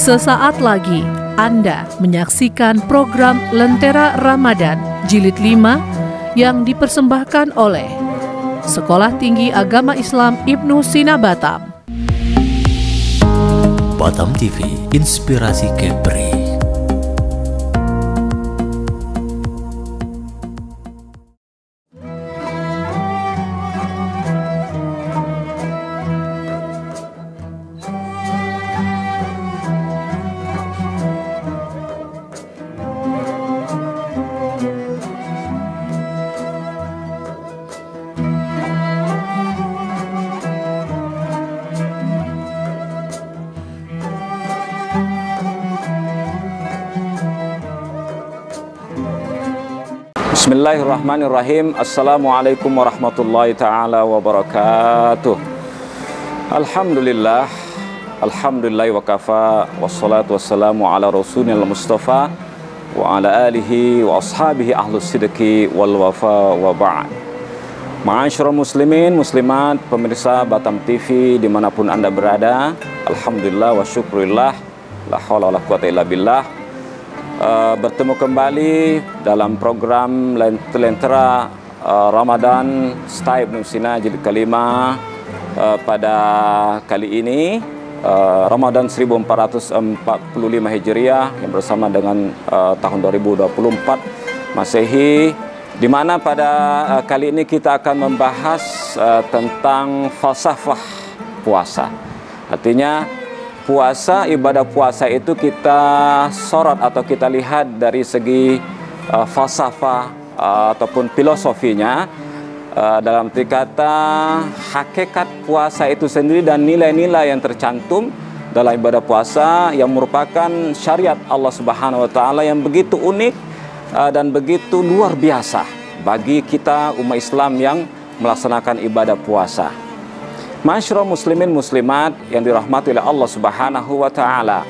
Sesaat lagi Anda menyaksikan program Lentera Ramadan Jilid 5 yang dipersembahkan oleh Sekolah Tinggi Agama Islam Ibnu Sina Batam. Batam TV, inspirasi Kepri. Bismillahirrahmanirrahim. Assalamualaikum warahmatullahi ta'ala wabarakatuh. Alhamdulillah wa kafa, wassalatu wassalamu ala rasulil mustafa wa ala alihi wa ashabihi ahlus sidqi wal wafa wa ba'd. Ma'asyiral muslimin, muslimat, pemirsa Batam TV dimanapun Anda berada, alhamdulillah wa syukurillah, la hawla wa la quwata illa billah. Bertemu kembali dalam program Lentera Ramadan Style Ibnu Sina jilid kelima. Pada kali ini Ramadan 1445 Hijriah yang bersama dengan tahun 2024 Masehi, di mana pada kali ini kita akan membahas tentang falsafah puasa. Artinya puasa, ibadah puasa itu kita sorot atau kita lihat dari segi falsafah ataupun filosofinya, dalam arti kata hakikat puasa itu sendiri dan nilai-nilai yang tercantum dalam ibadah puasa yang merupakan syariat Allah Subhanahu wa Ta'ala yang begitu unik dan begitu luar biasa bagi kita umat Islam yang melaksanakan ibadah puasa. Masyarakat muslimin muslimat yang dirahmati oleh Allah Subhanahu wa Ta'ala,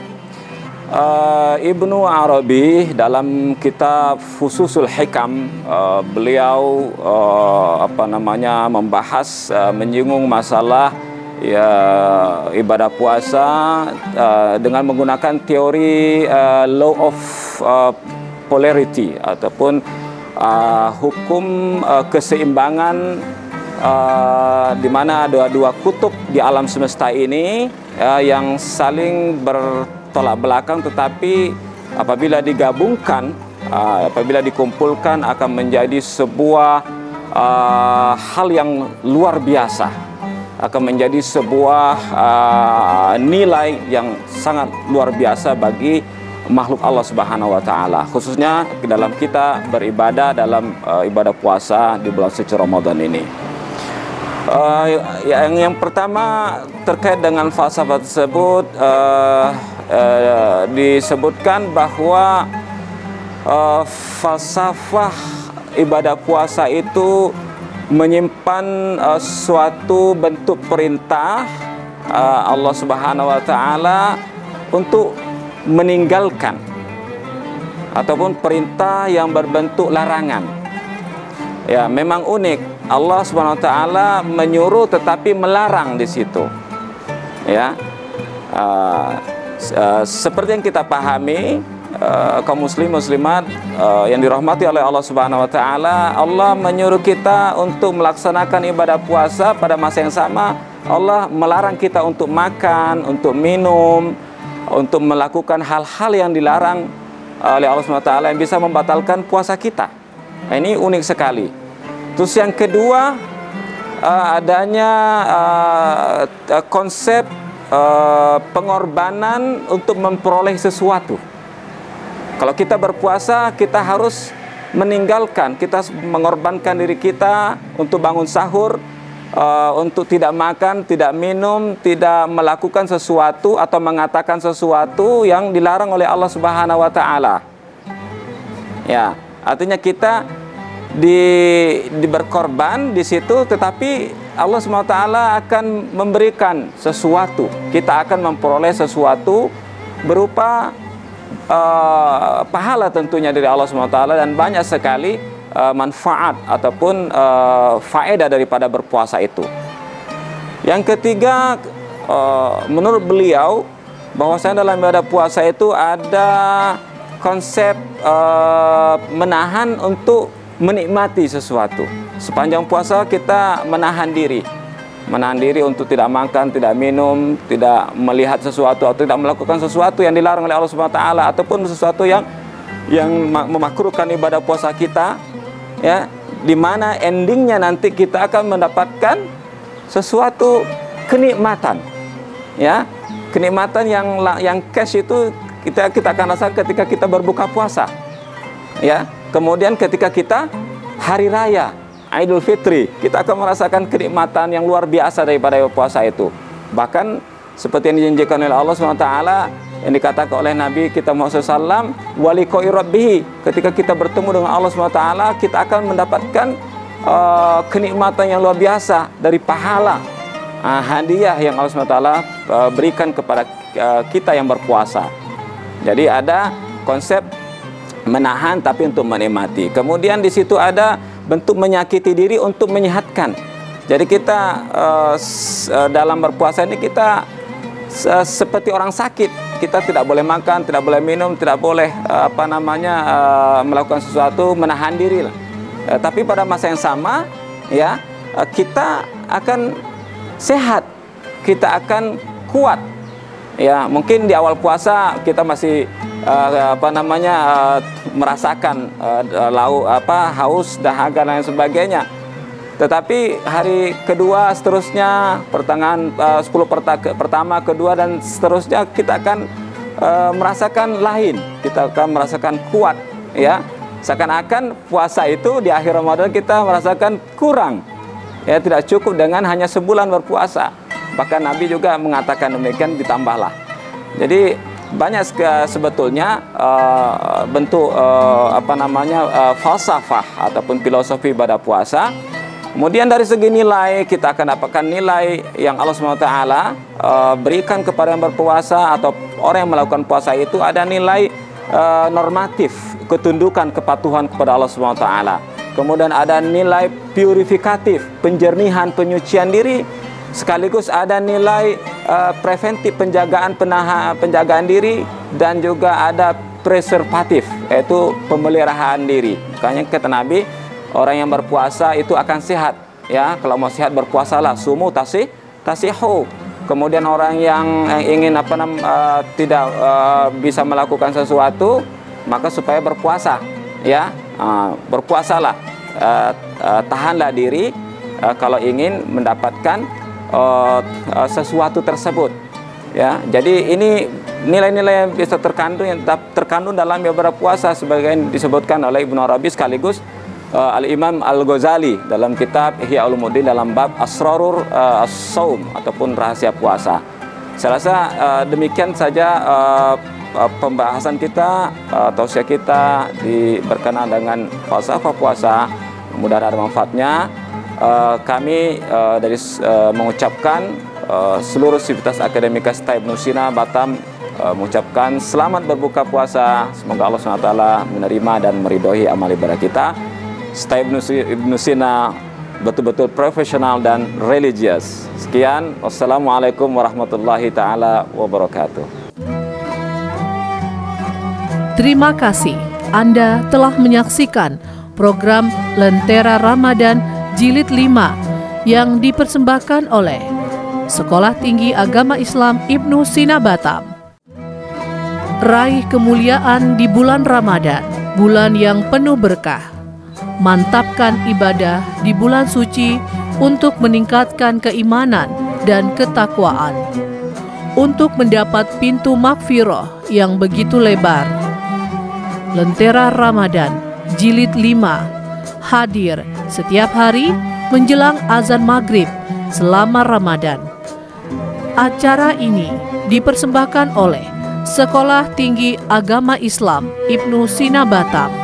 Ibnu Arabi dalam kitab Fususul Hikam, beliau membahas menyinggung masalah ibadah puasa dengan menggunakan teori law of polarity ataupun hukum keseimbangan, di mana ada dua kutub di alam semesta ini yang saling bertolak belakang, tetapi apabila digabungkan, apabila dikumpulkan akan menjadi sebuah hal yang luar biasa, akan menjadi sebuah nilai yang sangat luar biasa bagi makhluk Allah Subhanahu wa Ta'ala, khususnya dalam kita beribadah dalam ibadah puasa di bulan suci Ramadan ini. Yang pertama terkait dengan falsafah tersebut, disebutkan bahwa falsafah ibadah puasa itu menyimpan suatu bentuk perintah Allah Subhanahu wa Ta'ala untuk meninggalkan ataupun perintah yang berbentuk larangan. Ya, memang unik. Allah Subhanahu wa Ta'ala menyuruh tetapi melarang di situ. Ya, seperti yang kita pahami, kaum muslim muslimat yang dirahmati oleh Allah Subhanahu wa Ta'ala, Allah menyuruh kita untuk melaksanakan ibadah puasa. Pada masa yang sama Allah melarang kita untuk makan, untuk minum, untuk melakukan hal-hal yang dilarang oleh Allah Subhanahu wa Ta'ala yang bisa membatalkan puasa kita. Nah, ini unik sekali. Terus yang kedua, adanya konsep pengorbanan untuk memperoleh sesuatu. Kalau kita berpuasa, kita harus meninggalkan, kita mengorbankan diri kita untuk bangun sahur, untuk tidak makan, tidak minum, tidak melakukan sesuatu atau mengatakan sesuatu yang dilarang oleh Allah Subhanahu wa Ta'ala. Ya, artinya kita berkorban di situ, tetapi Allah SWT akan memberikan sesuatu. Kita akan memperoleh sesuatu berupa pahala tentunya dari Allah SWT, dan banyak sekali manfaat ataupun faedah daripada berpuasa itu. Yang ketiga, menurut beliau bahwasanya dalam ibadah puasa itu ada konsep menahan untuk menikmati sesuatu. Sepanjang puasa kita menahan diri untuk tidak makan, tidak minum, tidak melihat sesuatu atau tidak melakukan sesuatu yang dilarang oleh Allah Subhanahu wa taala, ataupun sesuatu yang memakruhkan ibadah puasa kita, ya, di mana endingnya nanti kita akan mendapatkan sesuatu kenikmatan, ya, kenikmatan yang cash itu kita akan rasakan ketika kita berbuka puasa, ya. Kemudian ketika kita hari raya Idul Fitri, kita akan merasakan kenikmatan yang luar biasa daripada puasa itu. Bahkan seperti yang dijanjikan oleh Allah SWT, yang dikatakan oleh Nabi kita Muhammad SAW, waliqa'i rabbih, ketika kita bertemu dengan Allah SWT, kita akan mendapatkan kenikmatan yang luar biasa dari pahala, hadiah yang Allah SWT berikan kepada kita yang berpuasa. Jadi ada konsep menahan tapi untuk menikmati. Kemudian di situ ada bentuk menyakiti diri untuk menyehatkan. Jadi kita dalam berpuasa ini kita seperti orang sakit. Kita tidak boleh makan, tidak boleh minum, tidak boleh melakukan sesuatu, menahan diri lah. Tapi pada masa yang sama, ya, kita akan sehat, kita akan kuat. Ya, mungkin di awal puasa kita masih merasakan haus, dahaga dan lain sebagainya. Tetapi hari kedua seterusnya, pertengahan 10 pertama, kedua dan seterusnya, kita akan merasakan lain, kita akan merasakan kuat, ya. Seakan-akan puasa itu di akhir Ramadan kita merasakan kurang, ya, tidak cukup dengan hanya sebulan berpuasa. Bahkan Nabi juga mengatakan demikian, ditambahlah. Jadi banyak sebetulnya bentuk falsafah ataupun filosofi ibadah puasa. Kemudian dari segi nilai, kita akan dapatkan nilai yang Allah SWT berikan kepada yang berpuasa atau orang yang melakukan puasa itu, ada nilai normatif, ketundukan, kepatuhan kepada Allah SWT. Kemudian ada nilai purifikatif, penjernihan, penyucian diri. Sekaligus ada nilai preventif, penjagaan diri, dan juga ada preservatif, yaitu pemeliharaan diri. Makanya kata Nabi, orang yang berpuasa itu akan sehat, ya. Kalau mau sehat berpuasalah, sumu tasihu. Kemudian orang yang ingin tidak bisa melakukan sesuatu, maka supaya berpuasa, ya, berpuasalah, tahanlah diri kalau ingin mendapatkan sesuatu tersebut, ya. Jadi ini nilai-nilai yang bisa terkandung dalam ibadah puasa, sebagai yang disebutkan oleh Ibnu Arabi sekaligus Al-Imam Al-Ghazali dalam kitab Ihya Ulumuddin dalam bab Asrarur As-Saum ataupun rahasia puasa. Saya rasa demikian saja pembahasan kita, tausiah kita berkenaan dengan falsafah puasa. Mudah-mudahan ada manfaatnya. Kami mengucapkan seluruh sivitas akademika STA Ibnu Sina Batam mengucapkan selamat berbuka puasa. Semoga Allah SWT menerima dan meridhoi amal ibadah kita. STA Ibnu Sina betul-betul profesional dan religius. Sekian, wassalamualaikum warahmatullahi taala wabarakatuh. Terima kasih Anda telah menyaksikan program Lentera Ramadan Jilid 5 yang dipersembahkan oleh Sekolah Tinggi Agama Islam Ibnu Sina Batam. Raih kemuliaan di bulan Ramadan, bulan yang penuh berkah. Mantapkan ibadah di bulan suci untuk meningkatkan keimanan dan ketakwaan, untuk mendapat pintu maghfirah yang begitu lebar. Lentera Ramadan Jilid 5 hadir setiap hari menjelang azan maghrib selama Ramadan. Acara ini dipersembahkan oleh Sekolah Tinggi Agama Islam Ibnu Sina Batam.